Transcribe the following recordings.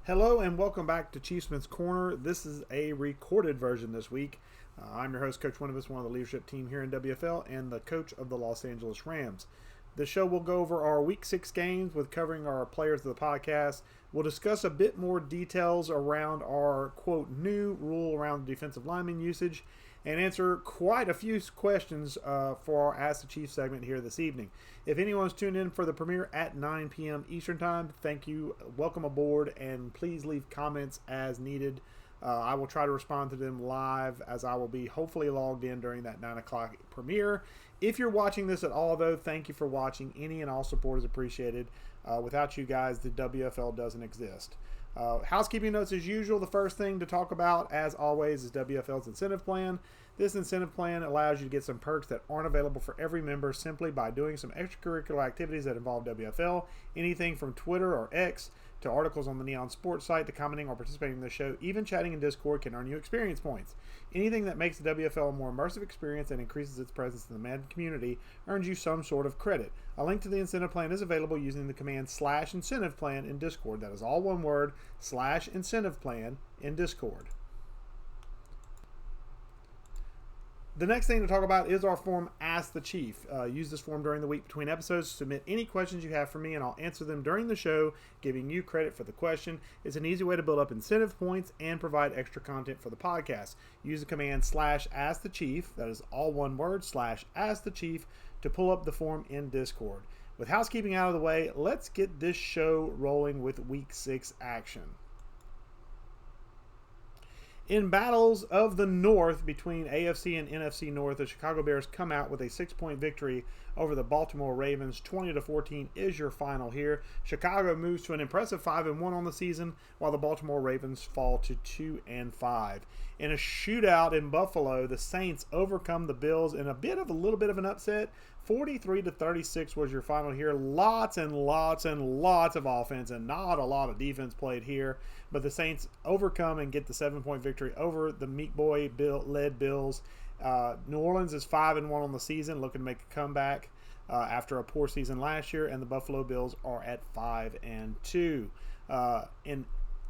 Hello and welcome back to Chiefsman's Corner. This is a recorded version this week. I'm your host, Coach Winuvas, one of the leadership team here in WFL and the coach of the Los Angeles Rams. This show will go over our Week 6 games with covering our players of the podcast. We'll discuss a bit more details around our, quote, new rule around defensive lineman usage and answer quite a few questions for our Ask the Chief segment here this evening. If anyone's tuned in for the premiere at 9 p.m. Eastern Time, thank you. Welcome aboard, and please leave comments as needed. I will try to respond to them live as I will be hopefully logged in during that 9 o'clock premiere. If you're watching this at all, though, thank you for watching. Any and all support is appreciated. Without you guys, the WFL doesn't exist. Housekeeping notes as usual. The first thing to talk about, as always, is WFL's incentive plan. This incentive plan allows you to get some perks that aren't available for every member simply by doing some extracurricular activities that involve WFL. Anything from Twitter or X to articles on the Neon Sports site to commenting or participating in the show. Even chatting in Discord can earn you experience points. Anything that makes the WFL a more immersive experience and increases its presence in the Madden community earns you some sort of credit. A link to the incentive plan is available using the command /incentive plan in Discord. That is all one word, /incentive plan in Discord. The next thing to talk about is our form, Ask the Chief. Use this form during the week between episodes to submit any questions you have for me, and I'll answer them during the show, giving you credit for the question. It's an easy way to build up incentive points and provide extra content for the podcast. Use the command /AskTheChief, that is all one word, /AskTheChief, to pull up the form in Discord. With housekeeping out of the way, let's get this show rolling with Week 6 action. In battles of the North between AFC and NFC North, the Chicago Bears come out with a 6-point victory over the Baltimore Ravens. 20-14 is your final here. Chicago moves to an impressive 5-1 on the season, while the Baltimore Ravens fall to 2-5. In a shootout in Buffalo, the Saints overcome the Bills in a little bit of an upset. 43-36 was your final here. Lots and lots and lots of offense and not a lot of defense played here. But the Saints overcome and get the 7-point victory over the Meat Boy led Bills. New Orleans is 5-1 on the season, looking to make a comeback after a poor season last year, and the Buffalo Bills are at 5-2. In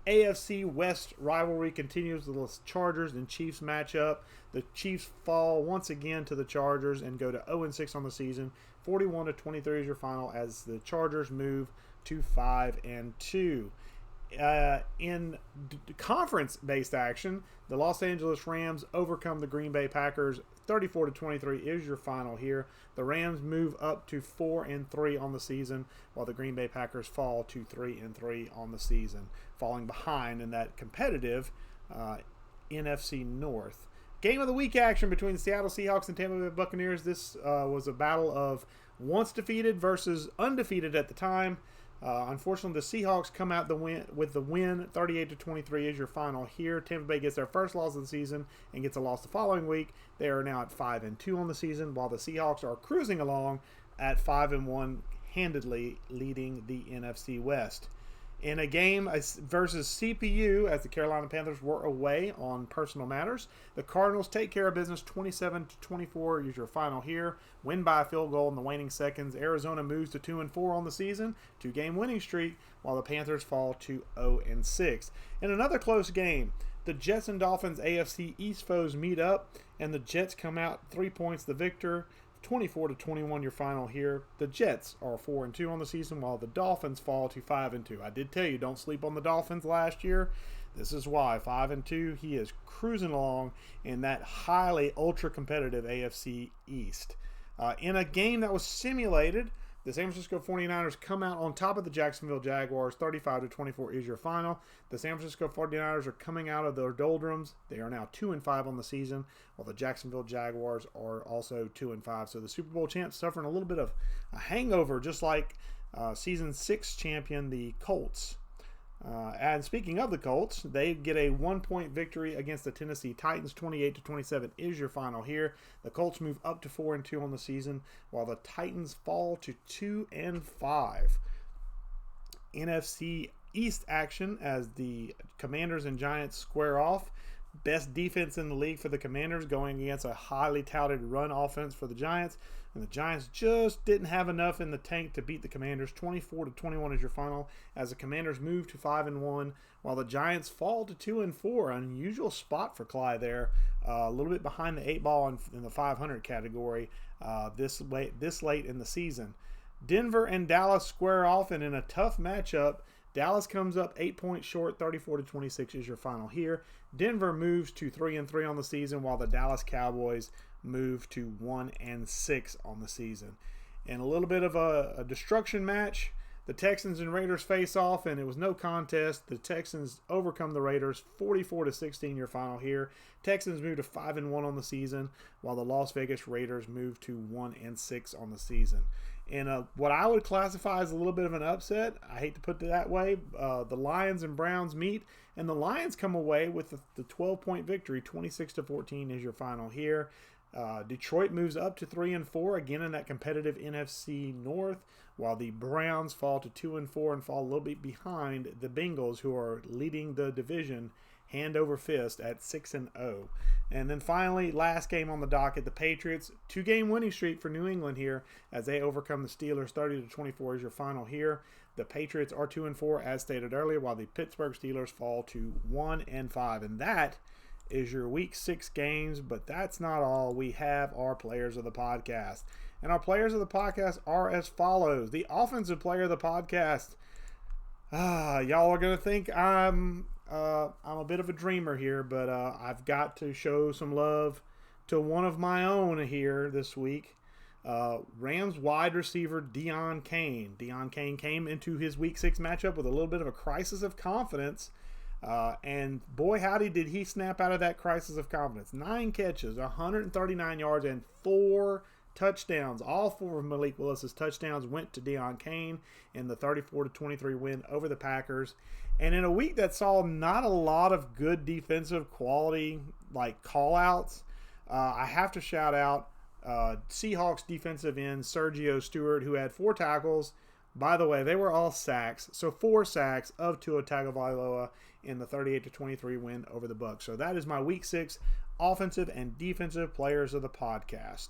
AFC West rivalry continues with the Chargers and Chiefs matchup. The Chiefs fall once again to the Chargers and go to 0-6 on the season. 41-23 is your final as the Chargers move to 5-2. In conference-based action, the Los Angeles Rams overcome the Green Bay Packers. 34-23 is your final here. The Rams move up to 4-3 on the season, while the Green Bay Packers fall to 3-3 on the season, falling behind in that competitive NFC North. Game of the week action between the Seattle Seahawks and Tampa Bay Buccaneers. This was a battle of once defeated versus undefeated at the time. Unfortunately, the Seahawks come out with the win. 38-23 is your final here. Tampa Bay gets their first loss of the season and gets a loss the following week. They are now at 5-2 on the season, while the Seahawks are cruising along at 5-1, handedly leading the NFC West. In a game versus CPU, as the Carolina Panthers were away on personal matters, the Cardinals take care of business. 27-24 is your final here. Win by a field goal in the waning seconds. Arizona moves to 2-4 on the season, 2-game winning streak, while the Panthers fall to 0-6. In another close game, the Jets and Dolphins AFC East foes meet up, and the Jets come out 3 points the victor. 24-21 your final here. The Jets are 4-2 on the season, while the Dolphins fall to 5-2. I did tell you, don't sleep on the Dolphins last year. This is why. 5-2. He is cruising along in that highly ultra-competitive AFC East. In a game that was simulated, the San Francisco 49ers come out on top of the Jacksonville Jaguars. 35-24 is your final. The San Francisco 49ers are coming out of their doldrums. They are now 2-5 on the season, while the Jacksonville Jaguars are also 2-5. So the Super Bowl champs suffering a little bit of a hangover, just like Season 6 champion, the Colts. And speaking of the Colts, they get a 1-point victory against the Tennessee Titans. 28-27 is your final here. The Colts move up to 4-2 on the season, while the Titans fall to 2-5. NFC East action as the Commanders and Giants square off. Best defense in the league for the Commanders, going against a highly touted run offense for the Giants. And the Giants just didn't have enough in the tank to beat the Commanders. 24-21 is your final, as the Commanders move to 5-1, while the Giants fall to 2-4. Unusual spot for Clyde there, a little bit behind the 8-ball in the 500 category this late in the season. Denver and Dallas square off, and in a tough matchup, Dallas comes up 8 points short. 34-26 is your final here. Denver moves to 3-3 on the season, while the Dallas Cowboys move to 1-6 on the season. In a little bit of a destruction match, the Texans and Raiders face off, and it was no contest. The Texans overcome the Raiders 44-16 your final here. Texans move to 5-1 on the season, while the Las Vegas Raiders move to 1-6 on the season. In what I would classify as a little bit of an upset, I hate to put it that way, the Lions and Browns meet, and the Lions come away with the 12-point victory. 26-14 is your final here. Detroit moves up to 3-4, again in that competitive NFC North, while the Browns fall to 2-4 and fall a little bit behind the Bengals, who are leading the division hand over fist at 6-0. And then finally, last game on the docket, the Patriots, 2-game winning streak for New England here as they overcome the Steelers. 30-24 is your final here. The Patriots are 2-4 as stated earlier, while the Pittsburgh Steelers fall to 1-5. And that is your Week 6 games, but that's not all. We have our players of the podcast. And our players of the podcast are as follows. The offensive player of the podcast. Y'all are going to think I'm a bit of a dreamer here, but I've got to show some love to one of my own here this week. Rams wide receiver Deon Cain. Deon Cain came into his Week 6 matchup with a little bit of a crisis of confidence. And boy, howdy, did he snap out of that crisis of confidence. 9 catches, 139 yards, and 4 touchdowns. All 4 of Malik Willis's touchdowns went to Deon Cain in the 34-23 win over the Packers. And in a week that saw not a lot of good defensive quality, like call-outs, I have to shout out Seahawks defensive end Sergio Stewart, who had 4 tackles. By the way, they were all sacks. So 4 sacks of Tua Tagovailoa in the 38-23 win over the Bucs. So that is my Week 6 offensive and defensive players of the podcast.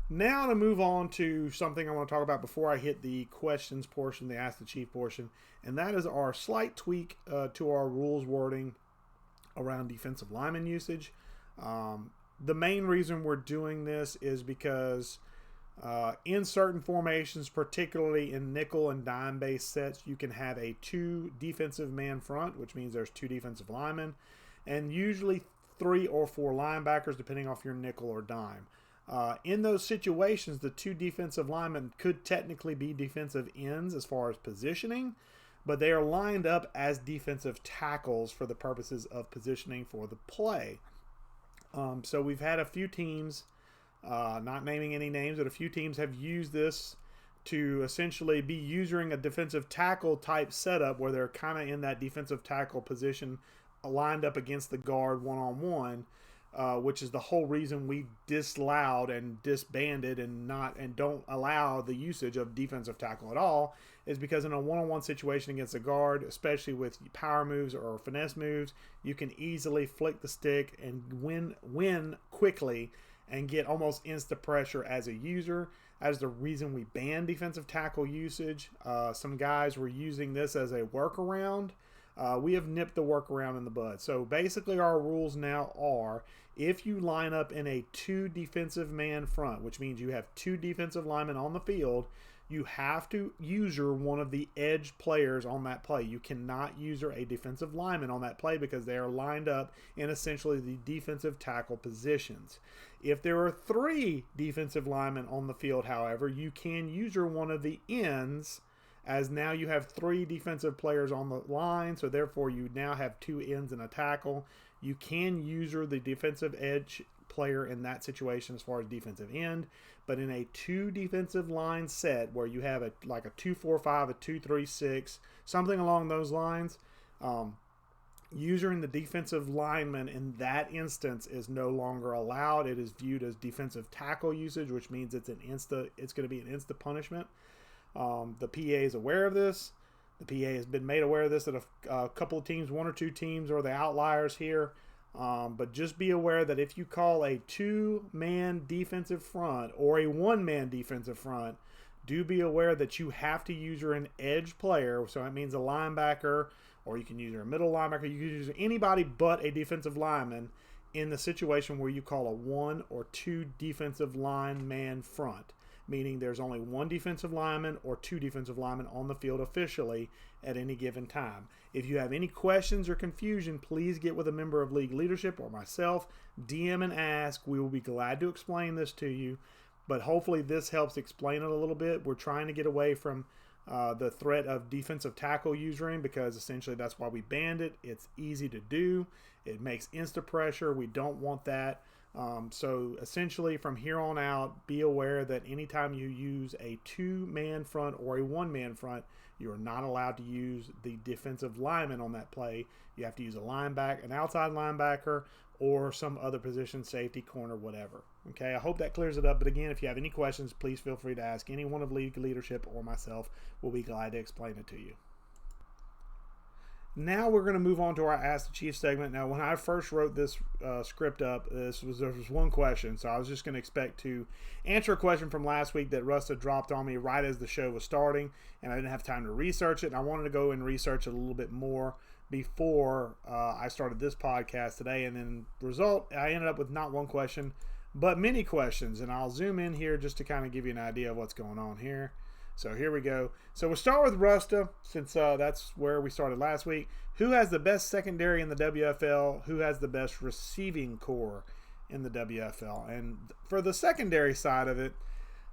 Now to move on to something I want to talk about before I hit the questions portion, the Ask the Chief portion, and that is our slight tweak to our rules wording around defensive lineman usage. The main reason we're doing this is because in certain formations, particularly in nickel and dime based sets, you can have a 2 defensive man front, which means there's 2 defensive linemen, and usually 3 or 4 linebackers, depending off your nickel or dime. In those situations, the 2 defensive linemen could technically be defensive ends as far as positioning, but they are lined up as defensive tackles for the purposes of positioning for the play. So we've had a few teams, not naming any names, but a few teams have used this to essentially be using a defensive tackle type setup where they're kind of in that defensive tackle position lined up against the guard one-on-one. Which is the whole reason we disallowed and disbanded and don't allow the usage of defensive tackle at all, is because in a one-on-one situation against a guard, especially with power moves or finesse moves, you can easily flick the stick and win quickly and get almost instant pressure as a user. That is the reason we banned defensive tackle usage. Some guys were using this as a workaround. We have nipped the workaround in the bud. So basically our rules now are, if you line up in a 2 defensive man front, which means you have 2 defensive linemen on the field, you have to user one of the edge players on that play. You cannot user a defensive lineman on that play because they are lined up in essentially the defensive tackle positions. If there are 3 defensive linemen on the field, however, you can user one of the ends, as now you have 3 defensive players on the line, so therefore you now have 2 ends and a tackle. You can user the defensive edge player in that situation as far as defensive end, but in a 2 defensive line set where you have like a 2-4-5, a 2-3-6, something along those lines, using the defensive lineman in that instance is no longer allowed. It is viewed as defensive tackle usage, which means it's going to be an instant punishment. The PA is aware of this. The PA has been made aware of this, that a couple of teams, one or two teams, are the outliers here. But just be aware that if you call a two-man defensive front or a one-man defensive front, do be aware that you have to use an edge player. So that means a linebacker, or you can use your middle linebacker. You can use anybody but a defensive lineman in the situation where you call a one or two defensive lineman front, meaning there's only one defensive lineman or two defensive linemen on the field officially at any given time. If you have any questions or confusion, please get with a member of league leadership or myself, DM and ask. We will be glad to explain this to you, but hopefully this helps explain it a little bit. We're trying to get away from the threat of defensive tackle usering, because essentially that's why we banned it. It's easy to do. It makes insta pressure. We don't want that. So essentially from here on out, be aware that anytime you use a two-man front or a one-man front, you are not allowed to use the defensive lineman on that play. You have to use a linebacker, an outside linebacker, or some other position, safety, corner, whatever. Okay, I hope that clears it up. But again, if you have any questions, please feel free to ask any one of league leadership or myself. We'll be glad to explain it to you. Now we're going to move on to our Ask the Chief segment. Now, when I first wrote this script up, there was one question, so I was just going to expect to answer a question from last week that Rusta dropped on me right as the show was starting, and I didn't have time to research it, and I wanted to go and research it a little bit more before I started this podcast today, and then result, I ended up with not one question, but many questions, and I'll zoom in here just to kind of give you an idea of what's going on here. So here we go. So we'll start with Rusta, since that's where we started last week. Who has the best secondary in the WFL? Who has the best receiving core in the WFL? And for the secondary side of it,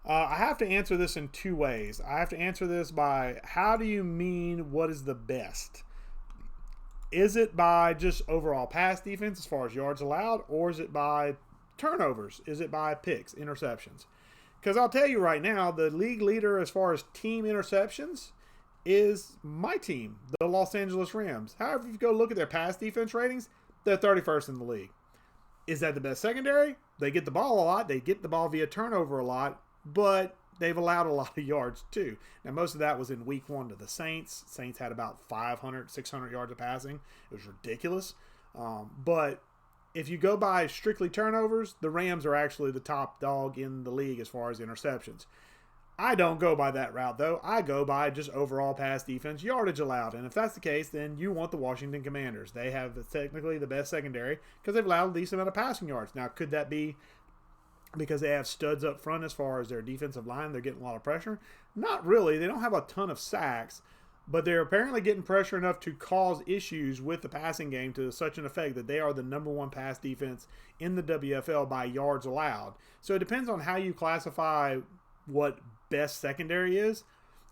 I have to answer this in two ways. I have to answer this by, how do you mean what is the best? Is it by just overall pass defense as far as yards allowed, or is it by turnovers? Is it by picks, interceptions? Because I'll tell you right now, the league leader as far as team interceptions is my team, the Los Angeles Rams. However, if you go look at their pass defense ratings, they're 31st in the league. Is that the best secondary? They get the ball a lot. They get the ball via turnover a lot, but they've allowed a lot of yards too. Now, most of that was in week one to the Saints. Saints had about 500, 600 yards of passing. It was ridiculous. But if you go by strictly turnovers, the Rams are actually the top dog in the league as far as interceptions. I don't go by that route, though. I go by just overall pass defense yardage allowed. And if that's the case, then you want the Washington Commanders. They have technically the best secondary because they've allowed a decent amount of passing yards. Now, could that be because they have studs up front as far as their defensive line? They're getting a lot of pressure? Not really. They don't have a ton of sacks, but they're apparently getting pressure enough to cause issues with the passing game to such an effect that they are the number one pass defense in the WFL by yards allowed. So it depends on how you classify what best secondary is.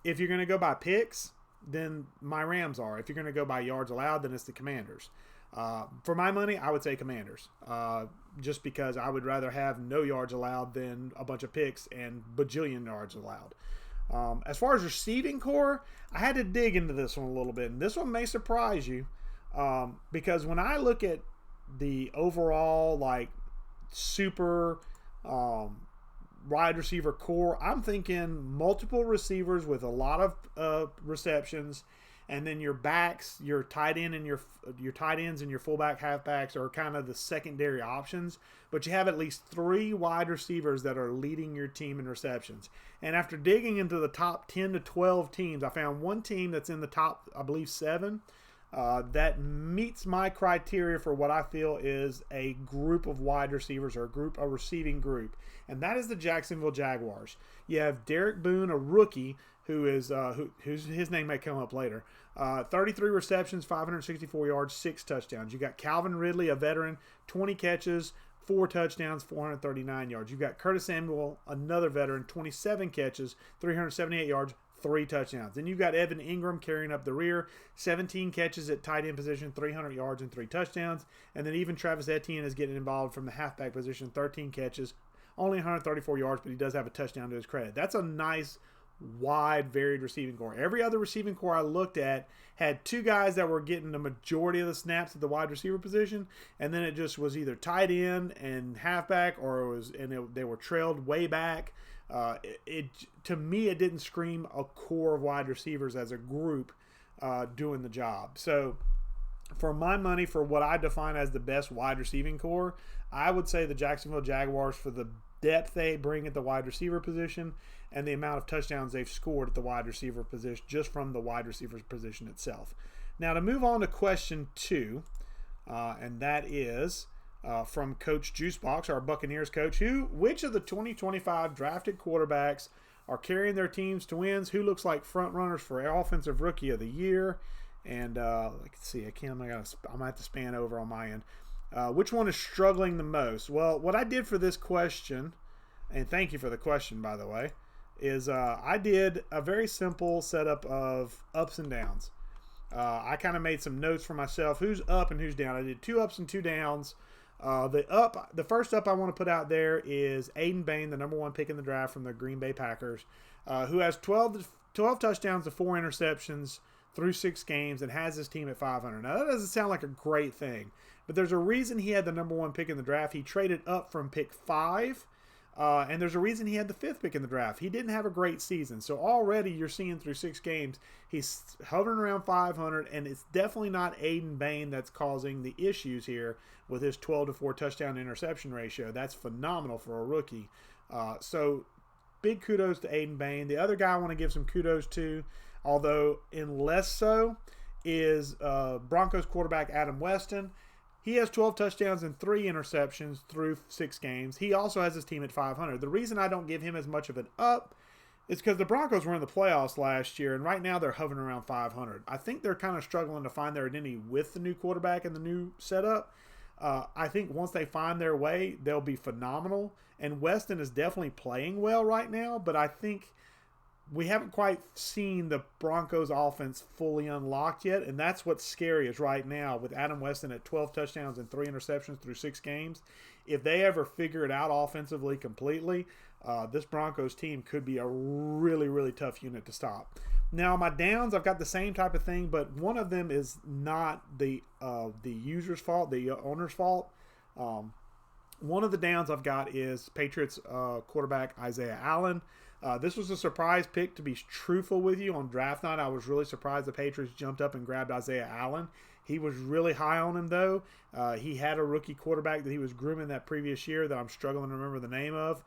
If you're going to go by picks, then my Rams are. If you're going to go by yards allowed, then it's the Commanders. For my money, I would say Commanders. Just because I would rather have no yards allowed than a bunch of picks and bajillion yards allowed. As far as receiving core, I had to dig into this one a little bit, and this one may surprise you, because when I look at the overall super wide receiver core, I'm thinking multiple receivers with a lot of receptions, and then your backs, your tight end and your tight ends and your fullback halfbacks are kind of the secondary options, but you have at least 3 wide receivers that are leading your team in receptions. And after digging into the top 10 to 12 teams, I found one team that's in the top, I believe, 7 that meets my criteria for what I feel is a group of wide receivers, or a receiving group, and that is the Jacksonville Jaguars. You have Derek Boone, a rookie, who's his name may come up later. 33 receptions, 564 yards, 6 touchdowns. You got Calvin Ridley, a veteran, 20 catches, 4 touchdowns, 439 yards. You got Curtis Samuel, another veteran, 27 catches, 378 yards, 3 touchdowns. Then you've got Evan Ingram carrying up the rear, 17 catches at tight end position, 300 yards and 3 touchdowns. And then even Travis Etienne is getting involved from the halfback position, 13 catches, only 134 yards, but he does have a touchdown to his credit. That's a nice, wide, varied receiving core. Every other receiving core I looked at had 2 guys that were getting the majority of the snaps at the wide receiver position, and then it just was either tight end and halfback, or they were trailed way back. To me, it didn't scream a core of wide receivers as a group doing the job. So for my money, for what I define as the best wide receiving core, I would say the Jacksonville Jaguars, for the depth they bring at the wide receiver position and the amount of touchdowns they've scored at the wide receiver position, just from the wide receiver position itself. Now, to move on to question 2, and that is from Coach Juicebox, our Buccaneers coach. Which of the 2025 drafted quarterbacks are carrying their teams to wins? Who looks like front runners for Offensive Rookie of the Year? And let's see, I'm gonna have to span over on my end. Which one is struggling the most? Well, what I did for this question, and thank you for the question, by the way, is I did a very simple setup of ups and downs. I kind of made some notes for myself, who's up and who's down. I did 2 ups and 2 downs. The first up I want to put out there is Aiden Bain, the number 1 pick in the draft from the Green Bay Packers, who has 12 touchdowns to 4 interceptions through 6 games and has his team at 500. Now, that doesn't sound like a great thing, but there's a reason he had the number 1 pick in the draft. He traded up from pick 5, and there's a reason he had the 5th pick in the draft. He didn't have a great season, so already you're seeing through 6 games, he's hovering around 500, and it's definitely not Aiden Bain that's causing the issues here with his 12 to 4 touchdown interception ratio. That's phenomenal for a rookie. So big kudos to Aiden Bain. The other guy I want to give some kudos to, although in less so, is Broncos quarterback Adam Weston. He has 12 touchdowns and 3 interceptions through 6 games. He also has his team at 500. The reason I don't give him as much of an up is because the Broncos were in the playoffs last year, and right now they're hovering around 500. I think they're kind of struggling to find their identity with the new quarterback and the new setup. I think once they find their way, they'll be phenomenal. And Weston is definitely playing well right now, but I think we haven't quite seen the Broncos offense fully unlocked yet, and that's what's scary is right now with Adam Weston at 12 touchdowns and 3 interceptions through 6 games. If they ever figure it out offensively completely, this Broncos team could be a really, really tough unit to stop. Now, my downs, I've got the same type of thing, but one of them is not the user's fault, the owner's fault. One of the downs I've got is Patriots quarterback Isaiah Allen. This was a surprise pick, to be truthful with you. On draft night, I was really surprised the Patriots jumped up and grabbed Isaiah Allen. He was really high on him, though. He had a rookie quarterback that he was grooming that previous year that I'm struggling to remember the name of.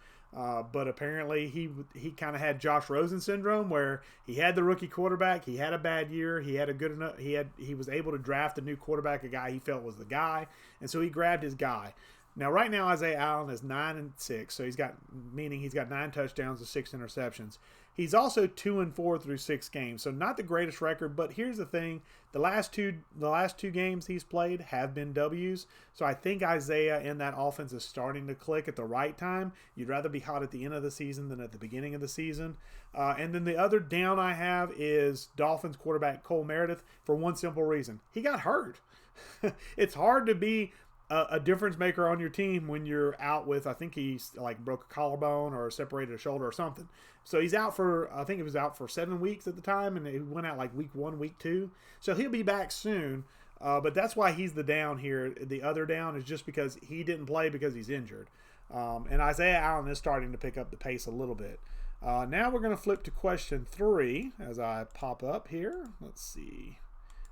But apparently he kind of had Josh Rosen syndrome, where he had the rookie quarterback, he had a bad year, he had a good enough, he was able to draft a new quarterback, a guy he felt was the guy, and so he grabbed his guy. Now, right now, Isaiah Allen is 9-6, so he's got 9 touchdowns and 6 interceptions. He's also 2-4 through 6 games, so not the greatest record. But here's the thing: the last two games he's played have been W's. So I think Isaiah and that offense is starting to click at the right time. You'd rather be hot at the end of the season than at the beginning of the season. And then the other down I have is Dolphins quarterback Cole Meredith, for one simple reason: he got hurt. It's hard to be a difference maker on your team when you're out with, I think he's like broke a collarbone or separated a shoulder or something. So he's out for, I think he was out for 7 weeks at the time, and he went out like week 1, week 2. So he'll be back soon. But that's why he's the down here. The other down is just because he didn't play because he's injured. And Isaiah Allen is starting to pick up the pace a little bit. Now we're going to flip to question 3 as I pop up here. Let's see.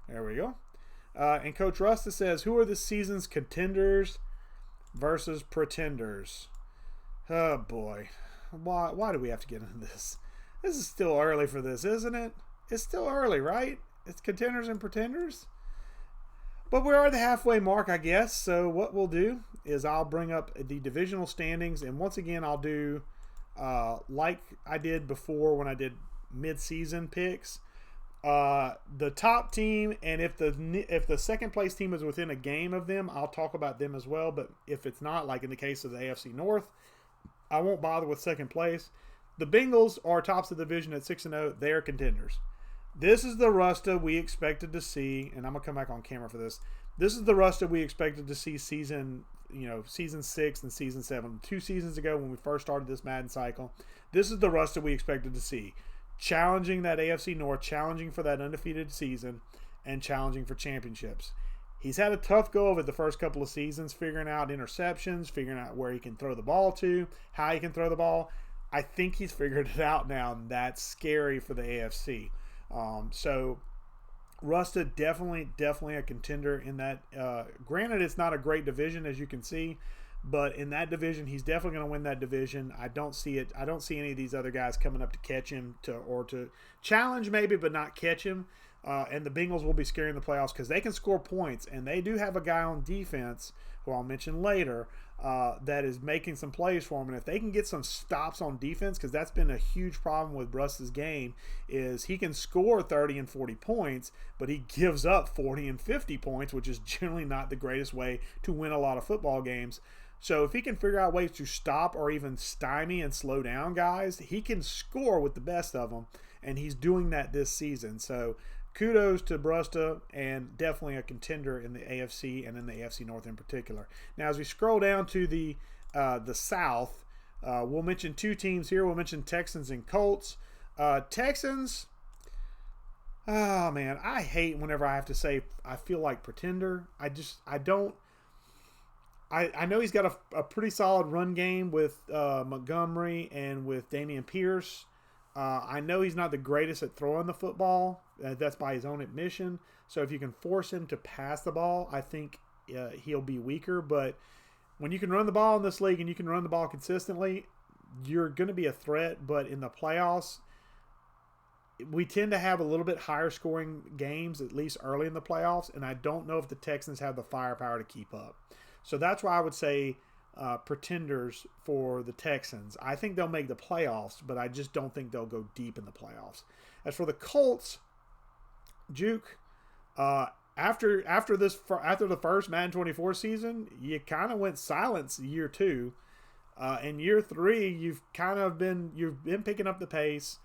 There we go. And Coach Rusta says, who are the season's contenders versus pretenders? Oh, boy. Why do we have to get into this? This is still early for this, isn't it? It's still early, right? It's contenders and pretenders. But we are at the halfway mark, I guess. So what we'll do is I'll bring up the divisional standings. And once again, I'll do like I did before when I did mid-season picks. The top team, and if the second place team is within a game of them, I'll talk about them as well. But if it's not, like in the case of the AFC North, I won't bother with second place. The Bengals are tops of the division at 6-0. They're contenders. This is the Rusta we expected to see, and I'm gonna come back on camera for this. This is the Rusta we expected to see season 6 and season 7, 2 seasons ago when we first started this Madden cycle. This is the Rusta we expected to see. Challenging that AFC North, challenging for that undefeated season, and challenging for championships. He's had a tough go of it the first couple of seasons, figuring out interceptions, figuring out where he can throw the ball to, how he can throw the ball. I think he's figured it out now, and that's scary for the AFC. So Rusta definitely a contender in that. Granted, it's not a great division as you can see, but in that division, he's definitely going to win that division. I don't see it. I don't see any of these other guys coming up to catch him to challenge maybe, but not catch him. And the Bengals will be scaring the playoffs because they can score points, and they do have a guy on defense who I'll mention later that is making some plays for them. And if they can get some stops on defense, because that's been a huge problem with Russ's game, is he can score 30 and 40 points, but he gives up 40 and 50 points, which is generally not the greatest way to win a lot of football games. So if he can figure out ways to stop or even stymie and slow down guys, he can score with the best of them, and he's doing that this season. So kudos to Brusta, and definitely a contender in the AFC and in the AFC North in particular. Now, as we scroll down to the South, we'll mention two teams here. We'll mention Texans and Colts. Texans, oh man, I hate whenever I have to say I feel like pretender. I don't. I know he's got a pretty solid run game with Montgomery and with Damian Pierce. I know he's not the greatest at throwing the football. That's by his own admission. So if you can force him to pass the ball, I think he'll be weaker. But when you can run the ball in this league and you can run the ball consistently, you're going to be a threat. But in the playoffs, we tend to have a little bit higher scoring games, at least early in the playoffs. And I don't know if the Texans have the firepower to keep up. So that's why I would say pretenders for the Texans. I think they'll make the playoffs, but I just don't think they'll go deep in the playoffs. As for the Colts, Juke, after the first Madden 24 season, you kind of went silent year 2. In year 3, you've been picking up the pace.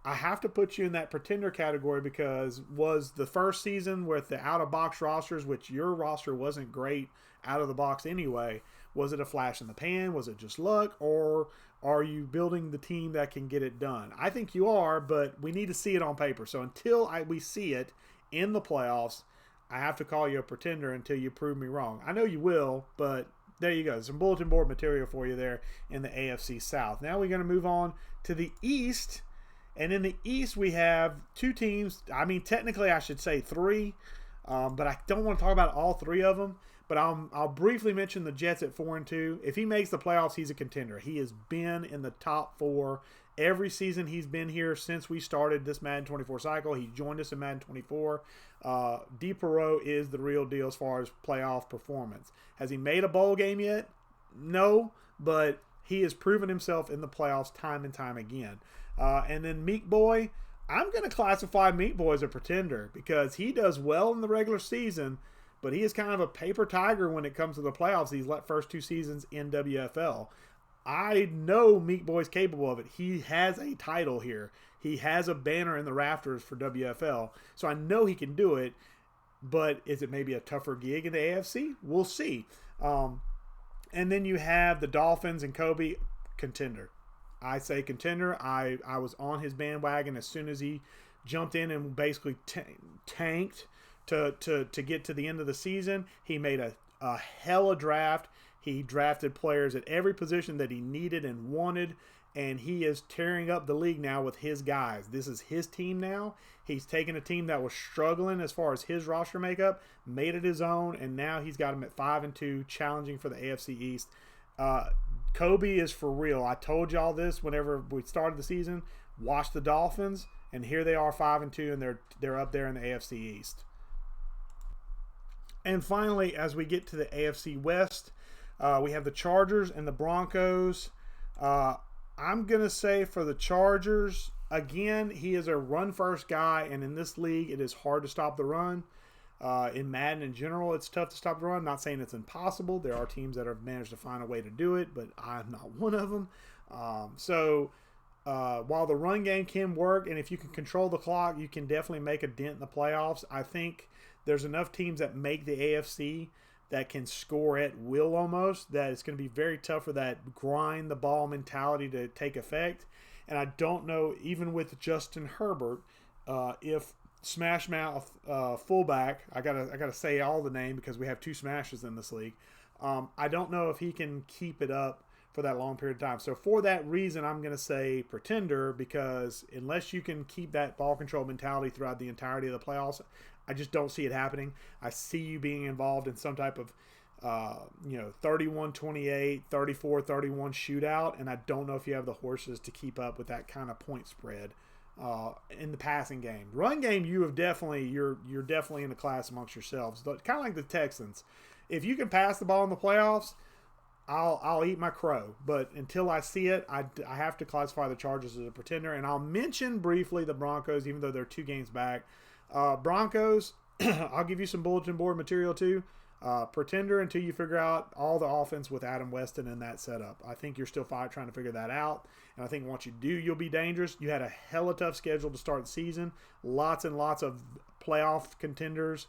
I have to put you in that pretender category because was the first season with the out-of-box rosters, which your roster wasn't great out of the box anyway, was it a flash in the pan? Was it just luck? Or are you building the team that can get it done? I think you are, but we need to see it on paper. So until we see it in the playoffs, I have to call you a pretender until you prove me wrong. I know you will, but there you go. Some bulletin board material for you there in the AFC South. Now we're going to move on to the East. And in the East, we have two teams. I mean, technically, I should say 3, but I don't want to talk about all 3 of them. But I'll briefly mention the Jets at 4-2. If he makes the playoffs, he's a contender. He has been in the top 4 every season he's been here since we started this Madden 24 cycle. He joined us in Madden 24. DePerot is the real deal as far as playoff performance. Has he made a bowl game yet? No, but he has proven himself in the playoffs time and time again. And then Meek Boy, I'm going to classify Meek Boy as a pretender because he does well in the regular season, but he is kind of a paper tiger when it comes to the playoffs these first 2 seasons in WFL. I know Meek Boy's capable of it. He has a title here. He has a banner in the rafters for WFL, so I know he can do it, but is it maybe a tougher gig in the AFC? We'll see. And then you have the Dolphins and Kobe, contender. I say contender. I was on his bandwagon as soon as he jumped in and basically tanked to get to the end of the season. He made a hella draft. He drafted players at every position that he needed and wanted, and he is tearing up the league now with his guys. This is his team now. He's taken a team that was struggling as far as his roster makeup, made it his own, and now he's got him at 5-2, challenging for the AFC East. Kobe is for real. I told y'all this whenever we started the season. Watch the Dolphins, and here they are 5-2, and they're up there in the AFC East. And finally, as we get to the AFC West, we have the Chargers and the Broncos. I'm going to say for the Chargers, again, he is a run-first guy, and in this league, it is hard to stop the run. In Madden in general, it's tough to stop the run. Not saying it's impossible. There are teams that have managed to find a way to do it, but I'm not one of them. While the run game can work, and if you can control the clock, you can definitely make a dent in the playoffs. I think there's enough teams that make the AFC that can score at will almost, that it's going to be very tough for that grind the ball mentality to take effect. And I don't know, even with Justin Herbert, if Smash Mouth fullback, I gotta say all the name because we have 2 smashes in this league. I don't know if he can keep it up for that long period of time. So for that reason, I'm going to say pretender, because unless you can keep that ball control mentality throughout the entirety of the playoffs, I just don't see it happening. I see you being involved in some type of 31-28, 34-31 shootout, and I don't know if you have the horses to keep up with that kind of point spread in the passing game. Run game, you're definitely in a class amongst yourselves. Kind of like the Texans. If you can pass the ball in the playoffs, I'll eat my crow. But until I see it, I have to classify the Chargers as a pretender. And I'll mention briefly the Broncos, even though they're 2 games back. Broncos, I'll give you some bulletin board material too. Pretender until you figure out all the offense with Adam Weston in that setup. I think you're still trying to figure that out. And I think once you do, you'll be dangerous. You had a hella tough schedule to start the season. Lots and lots of playoff contenders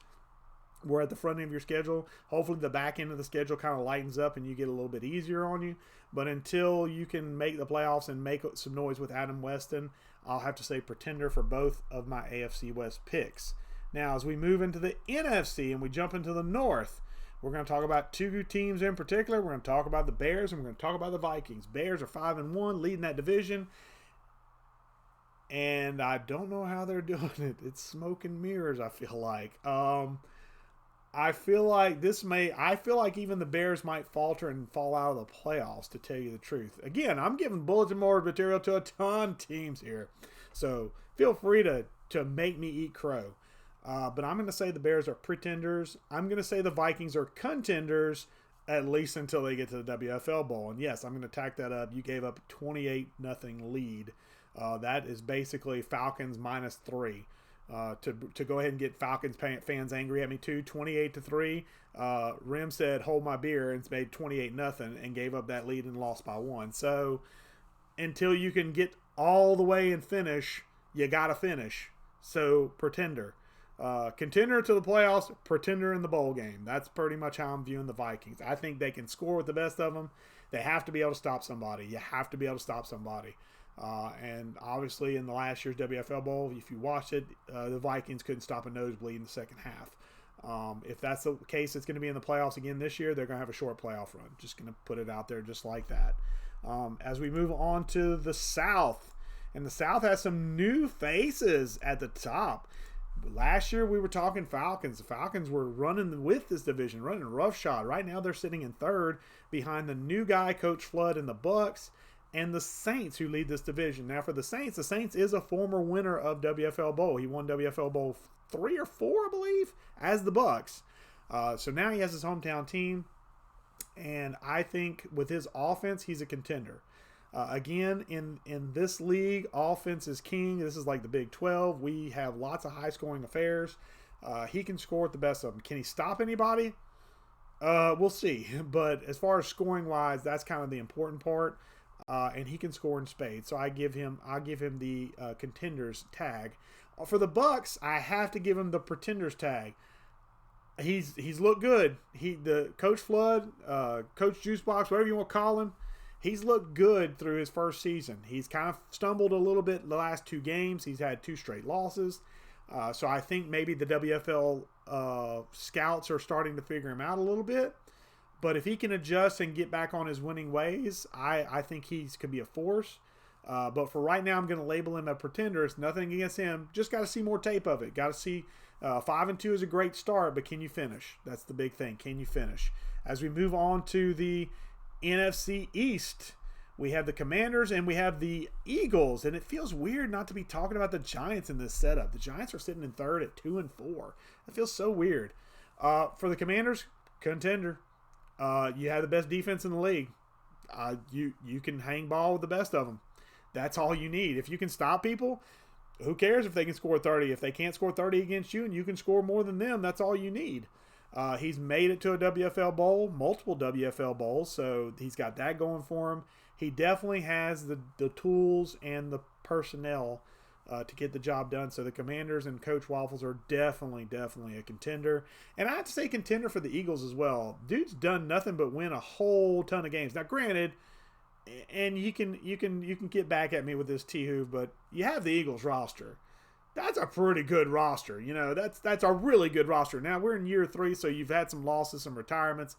were at the front end of your schedule. Hopefully the back end of the schedule kind of lightens up and you get a little bit easier on you. But until you can make the playoffs and make some noise with Adam Weston, I'll have to say pretender for both of my AFC West picks. Now, as we move into the NFC and we jump into the North, we're going to talk about 2 teams in particular. We're going to talk about the Bears and we're going to talk about the Vikings. Bears are 5-1, leading that division. And I don't know how they're doing it. It's smoke and mirrors, I feel like. I feel like even the Bears might falter and fall out of the playoffs, to tell you the truth. Again, I'm giving bulletin board material to a ton of teams here. So feel free to make me eat crow. But I'm going to say the Bears are pretenders. I'm going to say the Vikings are contenders, at least until they get to the WFL Bowl. And yes, I'm going to tack that up. You gave up a 28-0 lead. That is basically Falcons -3. To go ahead and get Falcons fans angry at me too. 28-3. Rim said, "Hold my beer," and it's made 28-0 and gave up that lead and lost by 1. So until you can get all the way and finish, you got to finish. So pretender. Contender to the playoffs, pretender in the bowl game. That's pretty much how I'm viewing the Vikings. I think they can score with the best of them. They have to be able to stop somebody. You have to be able to stop somebody. And obviously in the last year's WFL Bowl, if you watched it, the Vikings couldn't stop a nosebleed in the second half. If that's the case, it's going to be in the playoffs again this year. They're going to have a short playoff run. Just going to put it out there just like that. As we move on to the South, and the South has some new faces at the top. Last year we were talking Falcons. The Falcons were running with this division, running roughshod. Right now they're sitting in 3rd behind the new guy, Coach Flood, and the Bucks, and the Saints, who lead this division. Now for the Saints is a former winner of WFL Bowl. He won WFL Bowl 3 or 4, I believe, as the Bucks. So now he has his hometown team, and I think with his offense, he's a contender. Again, in this league, offense is king. This is like the Big 12. We have lots of high-scoring affairs. He can score with the best of them. Can he stop anybody? We'll see. But as far as scoring-wise, that's kind of the important part. And he can score in spades. So I'll give him the contenders tag. For the Bucks, I have to give him the pretenders tag. He's looked good. The Coach Flood, Coach Juicebox, whatever you want to call him, he's looked good through his first season. He's kind of stumbled a little bit the last 2 games. He's had 2 straight losses. So I think maybe the WFL scouts are starting to figure him out a little bit. But if he can adjust and get back on his winning ways, I think he could be a force. But for right now, I'm going to label him a pretender. It's nothing against him. Just got to see more tape of it. Got to see 5-2 is a great start, but can you finish? That's the big thing. Can you finish? As we move on to the NFC East, we have the Commanders and we have the Eagles, and it feels weird not to be talking about the Giants in this setup. The Giants are sitting in 3rd at 2-4. It feels so weird. For the Commanders, contender. You have the best defense in the league. You can hang ball with the best of them. That's all you need. If you can stop people, who cares if they can score 30? If they can't score 30 against you and you can score more than them, that's all you need. He's made it to a WFL Bowl, multiple WFL Bowls, so he's got that going for him. He definitely has the tools and the personnel to get the job done. So the Commanders and Coach Waffles are definitely a contender. And I have to say contender for the Eagles as well. Dude's done nothing but win a whole ton of games. Now, granted, and you can get back at me with this T-Hoof, but you have the Eagles roster. That's a pretty good roster. You know, that's a really good roster. Now, we're in year 3, so you've had some losses, some retirements,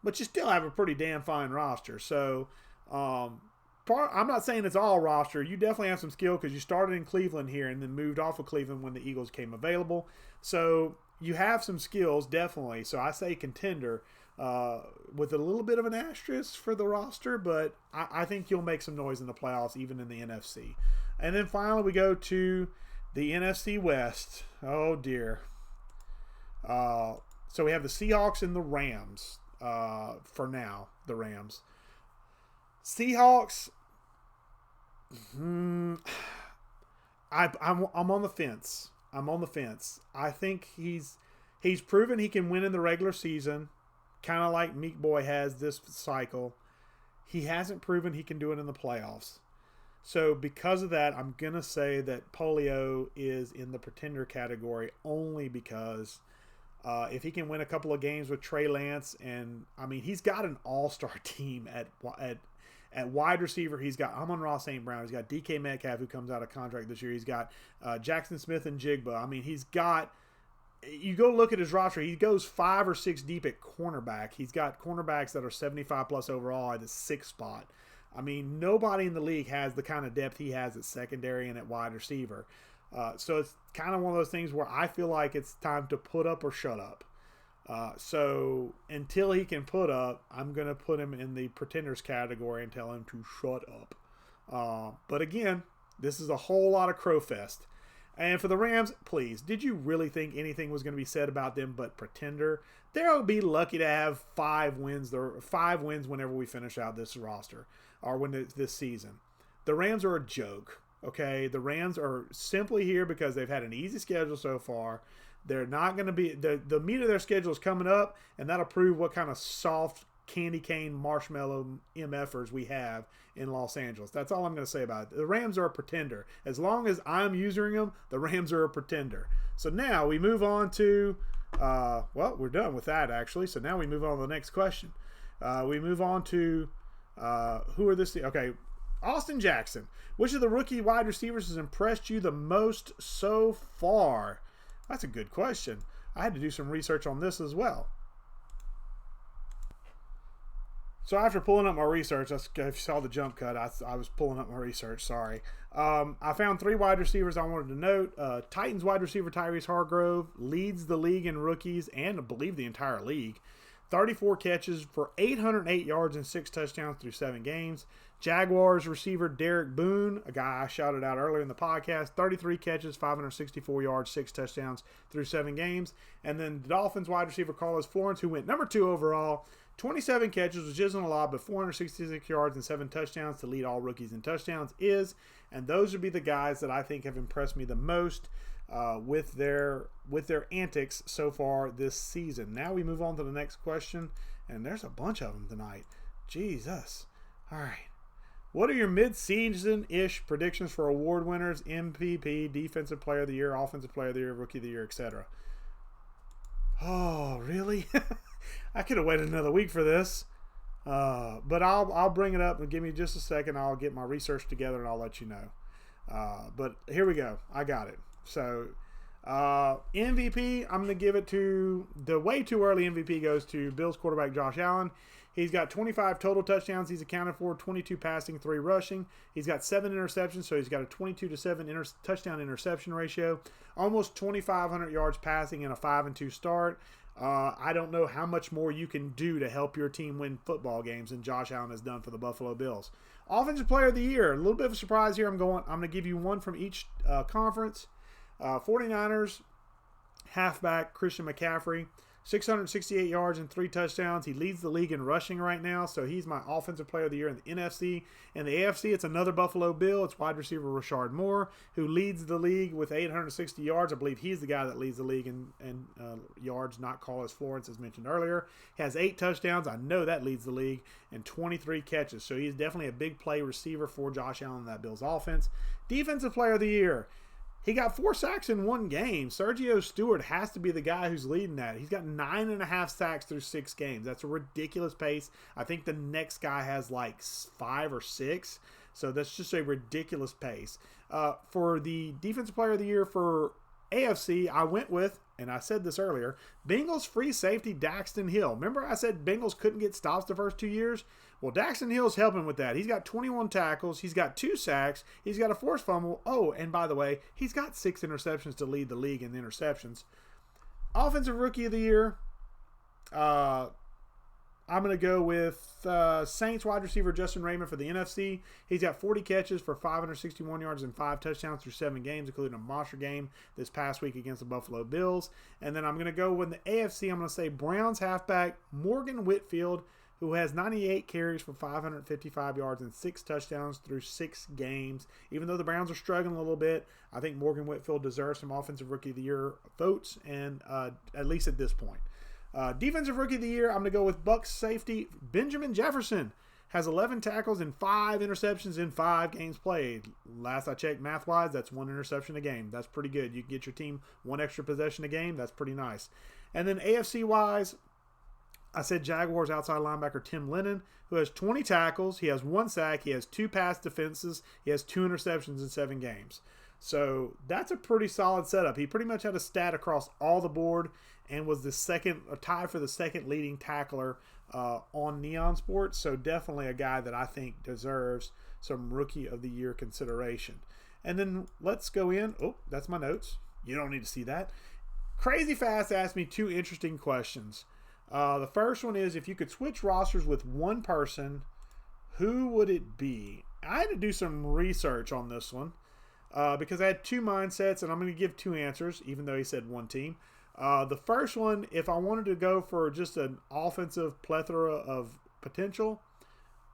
but you still have a pretty damn fine roster. So I'm not saying it's all roster. You definitely have some skill because you started in Cleveland here and then moved off of Cleveland when the Eagles came available. So you have some skills, definitely. So I say contender with a little bit of an asterisk for the roster, but I think you'll make some noise in the playoffs, even in the NFC. And then finally, we go to the NFC West. Oh, dear. So we have the Seahawks and the Rams for now, the Rams. Seahawks, I'm on the fence. I'm on the fence. I think he's proven he can win in the regular season, kind of like Meek Boy has this cycle. He hasn't proven he can do it in the playoffs. So because of that, I'm going to say that Polio is in the pretender category only because if he can win a couple of games with Trey Lance, and I mean, he's got an all-star team at wide receiver. He's got Amon-Ra St. Brown. He's got DK Metcalf, who comes out of contract this year. He's got Jackson Smith and Jigba. I mean, he's got – you go look at his roster. He goes 5 or 6 deep at cornerback. He's got cornerbacks that are 75-plus overall at the 6th spot. I mean, nobody in the league has the kind of depth he has at secondary and at wide receiver. So it's kind of one of those things where I feel like it's time to put up or shut up. So until he can put up, I'm going to put him in the pretenders category and tell him to shut up. But again, this is a whole lot of crowfest. And for the Rams, please, did you really think anything was going to be said about them but pretender? They'll be lucky to have 5 wins. There 5 wins whenever we finish out this roster or when this season. The Rams are a joke. Okay, the Rams are simply here because they've had an easy schedule so far. They're not going to be the meat of their schedule is coming up, and that'll prove what kind of soft candy cane marshmallow MFers we have in Los Angeles. That's all I'm going to say about it. The Rams are a pretender. As long as I'm using them, the Rams are a pretender. So now we move on to, well, we're done with that actually. So now we move on to the next question. We move on to who are this? Okay, Austin Jackson. Which of the rookie wide receivers has impressed you the most so far? That's a good question. I had to do some research on this as well. So after pulling up my research, if you saw the jump cut, I was pulling up my research, sorry. I found 3 wide receivers I wanted to note. Titans wide receiver Tyrese Hargrove leads the league in rookies and I believe the entire league. 34 catches for 808 yards and 6 touchdowns through 7 games. Jaguars receiver Derek Boone, a guy I shouted out earlier in the podcast, 33 catches, 564 yards, 6 touchdowns through 7 games. And then the Dolphins wide receiver Carlos Florence, who went number 2 overall, 27 catches, which isn't a lot, but 466 yards and 7 touchdowns to lead all rookies in touchdowns is. And those would be the guys that I think have impressed me the most with their antics so far this season. Now we move on to the next question, and there's a bunch of them tonight. Jesus. All right. What are your mid-season-ish predictions for award winners, MVP, Defensive Player of the Year, Offensive Player of the Year, Rookie of the Year, etc.? Oh, really? I could have waited another week for this. But I'll bring it up and give me just a second. I'll get my research together and I'll let you know. But here we go. I got it. So MVP, I'm going to give it to the way too early MVP goes to Bills quarterback Josh Allen. He's got 25 total touchdowns he's accounted for, 22 passing, 3 rushing. He's got 7 interceptions, so he's got a 22-7 touchdown interception ratio. Almost 2,500 yards passing in a 5-2 start. I don't know how much more you can do to help your team win football games than Josh Allen has done for the Buffalo Bills. Offensive Player of the Year, a little bit of a surprise here. I'm going to give you one from each conference. 49ers, halfback Christian McCaffrey, 668 yards and 3 touchdowns. He leads the league in rushing right now, so he's my Offensive Player of the Year in the NFC. In the AFC, it's another Buffalo Bill. It's wide receiver Rashard Moore, who leads the league with 860 yards. I believe he's the guy that leads the league in yards, not Carlos Florence, as mentioned earlier. He has 8 touchdowns. I know that leads the league, and 23 catches. So he's definitely a big play receiver for Josh Allen in that Bills offense. Defensive Player of the Year. He got 4 sacks in 1 game. Sergio Stewart has to be the guy who's leading that. He's got 9.5 sacks through 6 games. That's a ridiculous pace. I think the next guy has like 5 or 6. So that's just a ridiculous pace. For the Defensive Player of the Year for AFC, I went with, and I said this earlier, Bengals free safety Daxton Hill. Remember I said Bengals couldn't get stops the first 2 years? Well, Daxton Hill's helping with that. He's got 21 tackles. He's got 2 sacks. He's got a forced fumble. Oh, and by the way, he's got 6 interceptions to lead the league in interceptions. Offensive Rookie of the Year, I'm going to go with Saints wide receiver Justin Raymond for the NFC. He's got 40 catches for 561 yards and 5 touchdowns through 7 games, including a monster game this past week against the Buffalo Bills. And then I'm going to go with the AFC. I'm going to say Browns halfback Morgan Whitfield, who has 98 carries for 555 yards and 6 touchdowns through 6 games. Even though the Browns are struggling a little bit, I think Morgan Whitfield deserves some Offensive Rookie of the Year votes, and at least at this point. Defensive Rookie of the Year, I'm going to go with Bucs safety Benjamin Jefferson. Has 11 tackles and 5 interceptions in 5 games played. Last I checked, math-wise, that's 1 interception a game. That's pretty good. You can get your team 1 extra possession a game. That's pretty nice. And then AFC-wise, I said Jaguars outside linebacker Tim Lennon, who has 20 tackles. He has 1 sack. He has 2 pass defenses. He has 2 interceptions in 7 games. So that's a pretty solid setup. He pretty much had a stat across all the board and was tied for the second leading tackler on Neon Sports. So definitely a guy that I think deserves some Rookie of the Year consideration. And then let's go in. Oh, that's my notes. You don't need to see that. Crazy Fast asked me 2 interesting questions. The first one is, if you could switch rosters with one person, who would it be? I had to do some research on this one because I had 2 mindsets, and I'm going to give 2 answers, even though he said 1 team. The first one, if I wanted to go for just an offensive plethora of potential,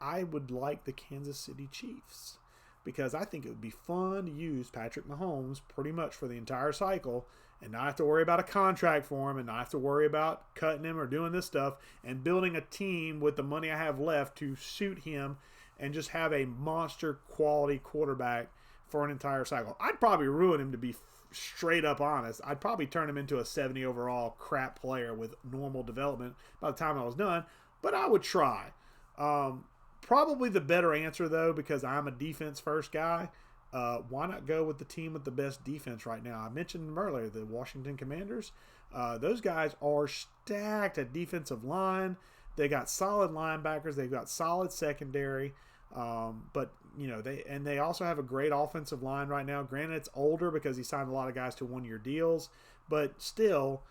I would like the Kansas City Chiefs, because I think it would be fun to use Patrick Mahomes pretty much for the entire cycle and not have to worry about a contract for him and not have to worry about cutting him or doing this stuff, and building a team with the money I have left to suit him and just have a monster quality quarterback for an entire cycle. I'd probably ruin him, to be straight up honest. I'd probably turn him into a 70 overall crap player with normal development by the time I was done, but I would try. Probably the better answer, though, because I'm a defense first guy. Why not go with the team with the best defense right now? I mentioned them earlier, the Washington Commanders. Those guys are stacked at defensive line. They got solid linebackers. They've got solid secondary. But you know, they also have a great offensive line right now. Granted, it's older because he signed a lot of guys to 1-year deals, but still,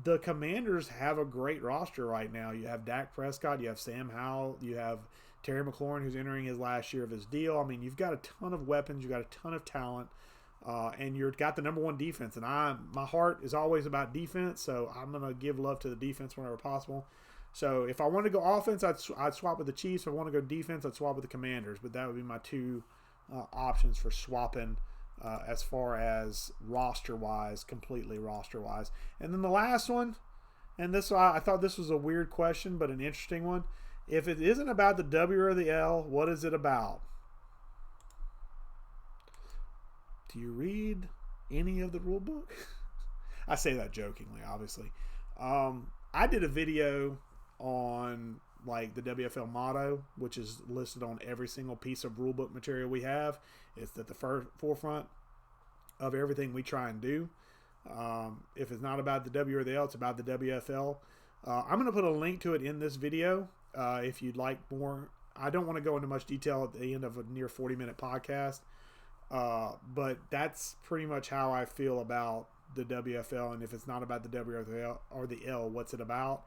the Commanders have a great roster right now. You have Dak Prescott, you have Sam Howell, you have Terry McLaurin, who's entering his last year of his deal. I mean, you've got a ton of weapons, you've got a ton of talent, and you've got the number 1 defense. And my heart is always about defense, so I'm going to give love to the defense whenever possible. So if I want to go offense, I'd swap with the Chiefs. If I want to go defense, I'd swap with the Commanders. But that would be my 2 options for swapping as far as roster-wise, completely roster-wise. And then the last one, and this I thought this was a weird question, but an interesting one. If it isn't about the W or the L, what is it about? Do you read any of the rule book? I say that jokingly, obviously. I did a video on like the WFL motto, which is listed on every single piece of rulebook material we have. It's at the forefront of everything we try and do. If it's not about the W or the L, it's about the WFL. I'm going to put a link to it in this video if you'd like more. I don't want to go into much detail at the end of a near 40-minute podcast, but that's pretty much how I feel about the WFL. And if it's not about the W or the L, what's it about?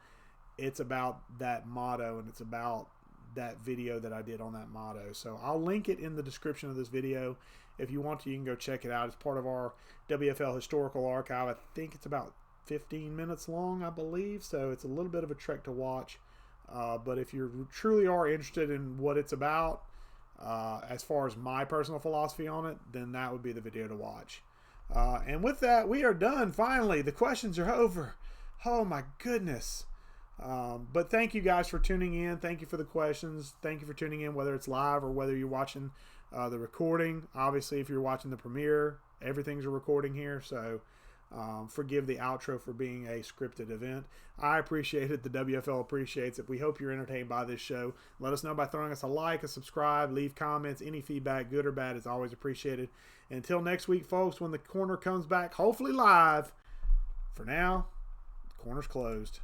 It's about that motto, and it's about that video that I did on that motto. So I'll link it in the description of this video. If you want to, you can go check it out. It's part of our WFL historical archive. I think it's about 15 minutes long, I believe. So it's a little bit of a trek to watch. But if you truly are interested in what it's about, as far as my personal philosophy on it, then that would be the video to watch. And with that, we are done. Finally, the questions are over. Oh my goodness. But thank you guys for tuning in. Thank you for the questions. Thank you for tuning in, whether it's live or whether you're watching the recording. Obviously, if you're watching the premiere, everything's a recording here. So forgive the outro for being a scripted event. I appreciate it. The WFL appreciates it. We hope you're entertained by this show. Let us know by throwing us a like, a subscribe, leave comments. Any feedback, good or bad, is always appreciated. Until next week, folks, when the corner comes back, hopefully live. For now, the corner's closed.